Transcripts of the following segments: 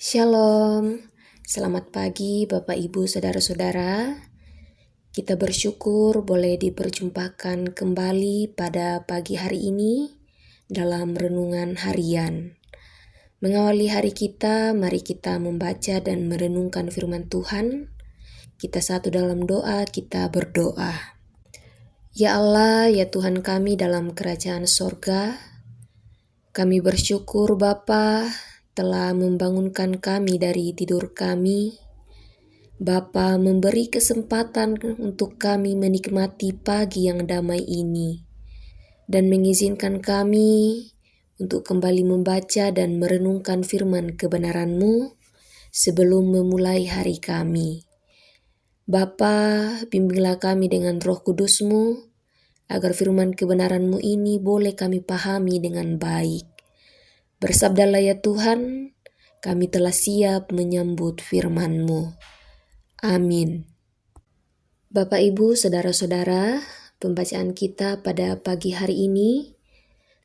Shalom, selamat pagi Bapak Ibu Saudara-saudara. Kita bersyukur boleh diperjumpakan kembali pada pagi hari ini dalam renungan harian. Mengawali hari kita, mari kita membaca dan merenungkan firman Tuhan. Kita satu dalam doa, kita berdoa. Ya Allah, ya Tuhan kami dalam kerajaan sorga, kami bersyukur Bapa telah membangunkan kami dari tidur kami. Bapa memberi kesempatan untuk kami menikmati pagi yang damai ini dan mengizinkan kami untuk kembali membaca dan merenungkan firman kebenaran-Mu sebelum memulai hari kami. Bapa, bimbinglah kami dengan Roh Kudus-Mu agar firman kebenaran-Mu ini boleh kami pahami dengan baik. Bersabdalah ya Tuhan, kami telah siap menyambut firman-Mu. Amin. Bapak Ibu, Saudara-saudara, pembacaan kita pada pagi hari ini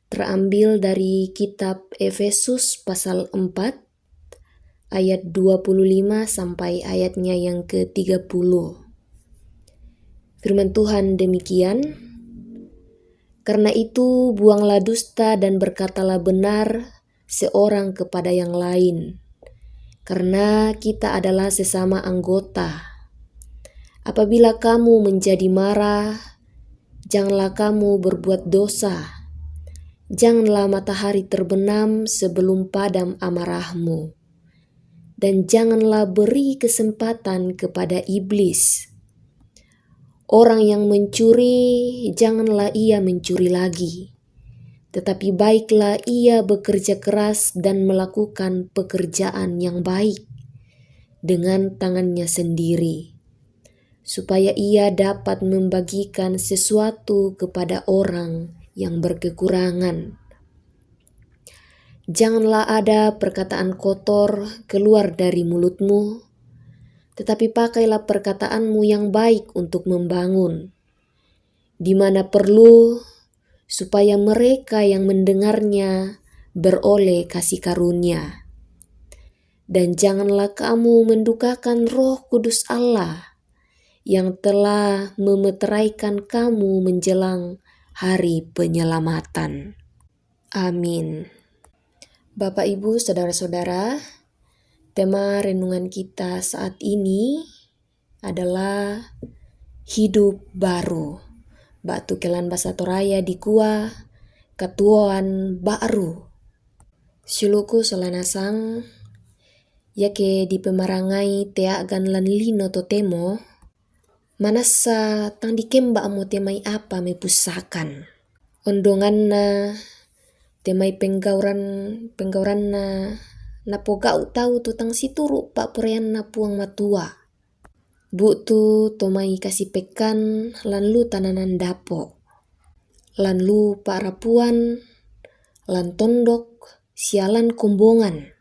terambil dari kitab Efesus pasal 4 ayat 25 sampai ayatnya yang ke-30. Firman Tuhan demikian, "Karena itu buanglah dusta dan berkatalah benar seorang kepada yang lain, karena kita adalah sesama anggota. Apabila kamu menjadi marah, janganlah kamu berbuat dosa. Janganlah matahari terbenam sebelum padam amarahmu. Dan janganlah beri kesempatan kepada iblis. Orang yang mencuri, janganlah ia mencuri lagi. Tetapi baiklah ia bekerja keras dan melakukan pekerjaan yang baik dengan tangannya sendiri, supaya ia dapat membagikan sesuatu kepada orang yang berkekurangan. Janganlah ada perkataan kotor keluar dari mulutmu, tetapi pakailah perkataanmu yang baik untuk membangun, di mana perlu, supaya mereka yang mendengarnya beroleh kasih karunia. Dan janganlah kamu mendukakan Roh Kudus Allah yang telah memeteraikan kamu menjelang hari penyelamatan." Amin. Bapak Ibu Saudara-saudara, tema renungan kita saat ini adalah hidup baru. Batu kelan bahasa Toraya di kuah katuan baru. Siluku solanasang yake di pemarangai teagan lan lino totemo, manasa tang dikemba mo temai apa me pusakan. Ondonganna temai penggauran na pogau tau tu tang situru pak purian na puang matua. Butu tomai kasih pekan lan lu tananan dapo. Lan lu pak rapuan, lan tondok, sialan kombongan.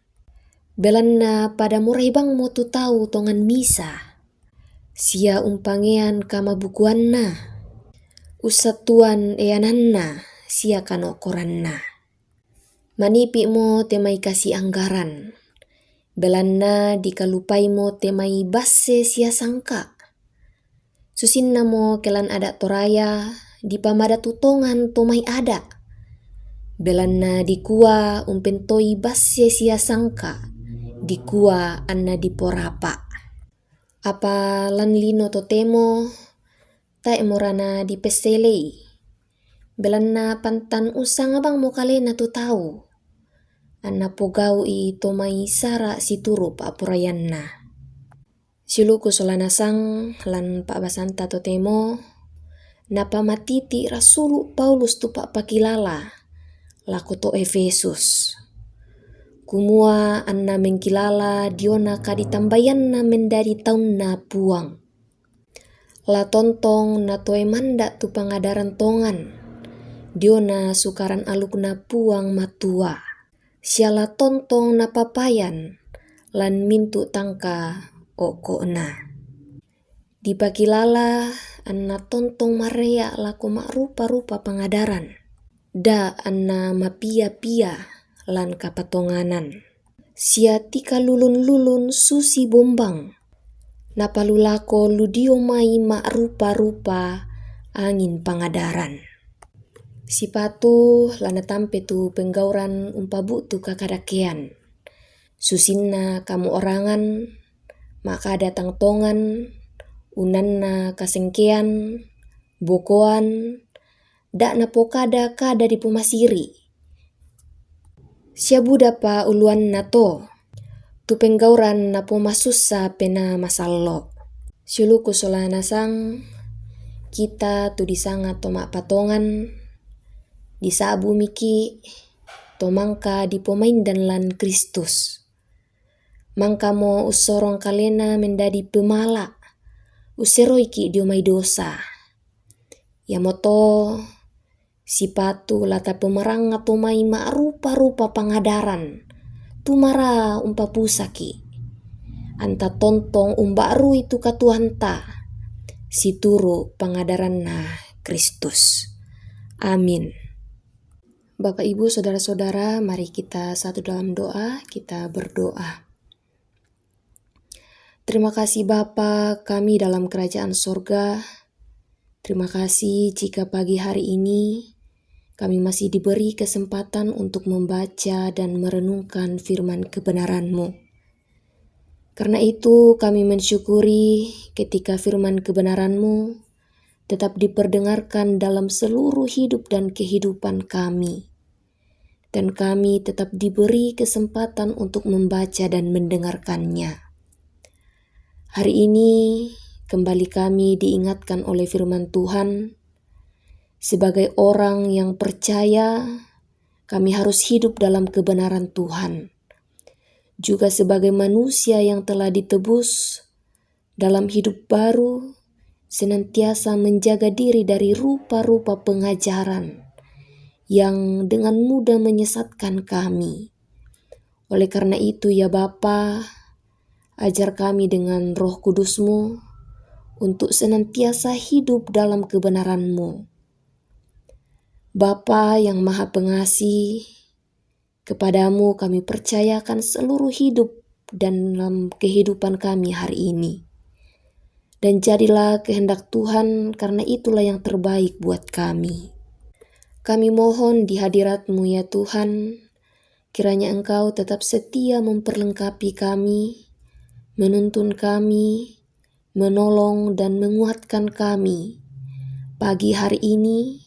Belanna pada murai bang mo tu tau tongan misa. Sia umpangean kama bukuanna. Usatuan eananna sia kanokoranna. Manipi mo temai kasih anggaran. Belanna dikalupai mo temai basse sia sangka. Susinna mo kelan ada toraya di pamada tutongan tomai ada. Belanna dikua umpentoi basse sia sangka. Dikua anna diporapa. Apa lan lino totemo tae morana dipeselei. Belanna pantan usang abang mo kalena tu tau. Anna pogau i tomai sara situru pa purayanna. Siluku solanasang lan pak basanta totemo napa matiti rasulu Paulus tu pak pakilala laku to Efesus. Kumua anna mengkilala diona kaditambayanna mendari taunna puang. La tontong na toe manda tu pangadaran tongan. Diona sukaran alukna puang matua. Siala tontong na papayan lan mintu tangka okona. Dipakilala anna tontong marea laku mak rupa-rupa pangadaran. Da anna mapia-pia lan kapatonganan. Siatika lulun-lulun susi bombang, napalulako ludio mai mak rupa-rupa angin pangadaran. Sipatu lana tampe tu penggauran umpabu tu kakadakean. Susinna kamu orangan, maka datang tongan, unanna kasengkean, bokoan, dak na pokada kada di pumasiri. Siabuda pa uluan na to, tu penggauran na pomasussa pena masallo. Siuluku solana sang, kita tu disanga tomak patongan, disabu miki, tomangka di pomain dan lan Kristus. Mangka mo usorong kalena mendadi pemala, useroiki diomai dosa. Ya moto sipatu lata pemeranga tomai ma rupa-rupa pangadaran, tumara umpa pusaki. Anta tontong umbaru itu katuanta, situru pangadaran na Kristus. Amin. Bapak Ibu Saudara-saudara, mari kita satu dalam doa, kita berdoa. Terima kasih Bapa kami dalam kerajaan sorga. Terima kasih jika pagi hari ini kami masih diberi kesempatan untuk membaca dan merenungkan firman kebenaran-Mu. Karena itu kami mensyukuri ketika firman kebenaran-Mu tetap diperdengarkan dalam seluruh hidup dan kehidupan kami. Dan kami tetap diberi kesempatan untuk membaca dan mendengarkannya. Hari ini kembali kami diingatkan oleh firman Tuhan, sebagai orang yang percaya kami harus hidup dalam kebenaran Tuhan. Juga sebagai manusia yang telah ditebus dalam hidup baru, senantiasa menjaga diri dari rupa-rupa pengajaran yang dengan mudah menyesatkan kami. Oleh karena itu ya Bapa, ajar kami dengan Roh Kudus-Mu untuk senantiasa hidup dalam kebenaran-Mu. Bapa yang Maha Pengasih, kepadamu kami percayakan seluruh hidup dan dalam kehidupan kami hari ini. Dan jadilah kehendak Tuhan, karena itulah yang terbaik buat kami. Kami mohon di hadirat-Mu ya Tuhan, kiranya Engkau tetap setia memperlengkapi kami, menuntun kami, menolong dan menguatkan kami pagi hari ini,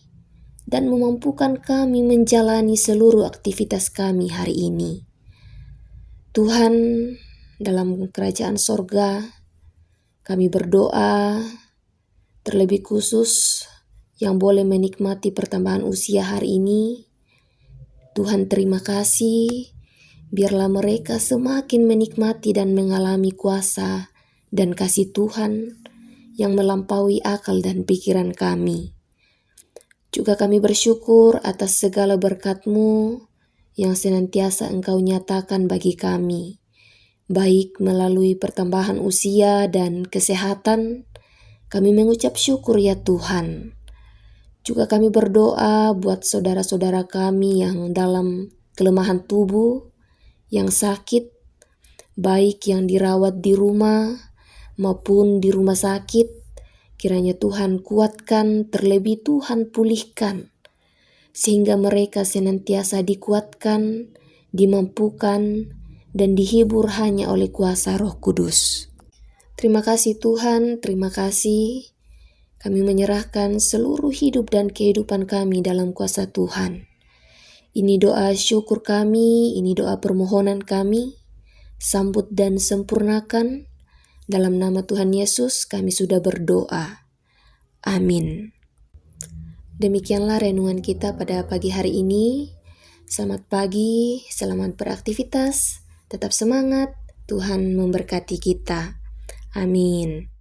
dan memampukan kami menjalani seluruh aktivitas kami hari ini. Tuhan, dalam kerajaan sorga, kami berdoa terlebih khusus yang boleh menikmati pertambahan usia hari ini. Tuhan, terima kasih. Biarlah mereka semakin menikmati dan mengalami kuasa dan kasih Tuhan yang melampaui akal dan pikiran kami. Juga kami bersyukur atas segala berkat-Mu yang senantiasa Engkau nyatakan bagi kami, baik melalui pertambahan usia dan kesehatan. Kami mengucap syukur ya Tuhan. Juga kami berdoa buat saudara-saudara kami yang dalam kelemahan tubuh, yang sakit, baik yang dirawat di rumah maupun di rumah sakit. Kiranya Tuhan kuatkan, terlebih Tuhan pulihkan, sehingga mereka senantiasa dikuatkan, dimampukan, dan dihibur hanya oleh kuasa Roh Kudus. Terima kasih Tuhan, terima kasih. Kami menyerahkan seluruh hidup dan kehidupan kami dalam kuasa Tuhan. Ini doa syukur kami, ini doa permohonan kami. Sambut dan sempurnakan. Dalam nama Tuhan Yesus kami sudah berdoa. Amin. Demikianlah renungan kita pada pagi hari ini. Selamat pagi, selamat beraktivitas, tetap semangat, Tuhan memberkati kita. Amin.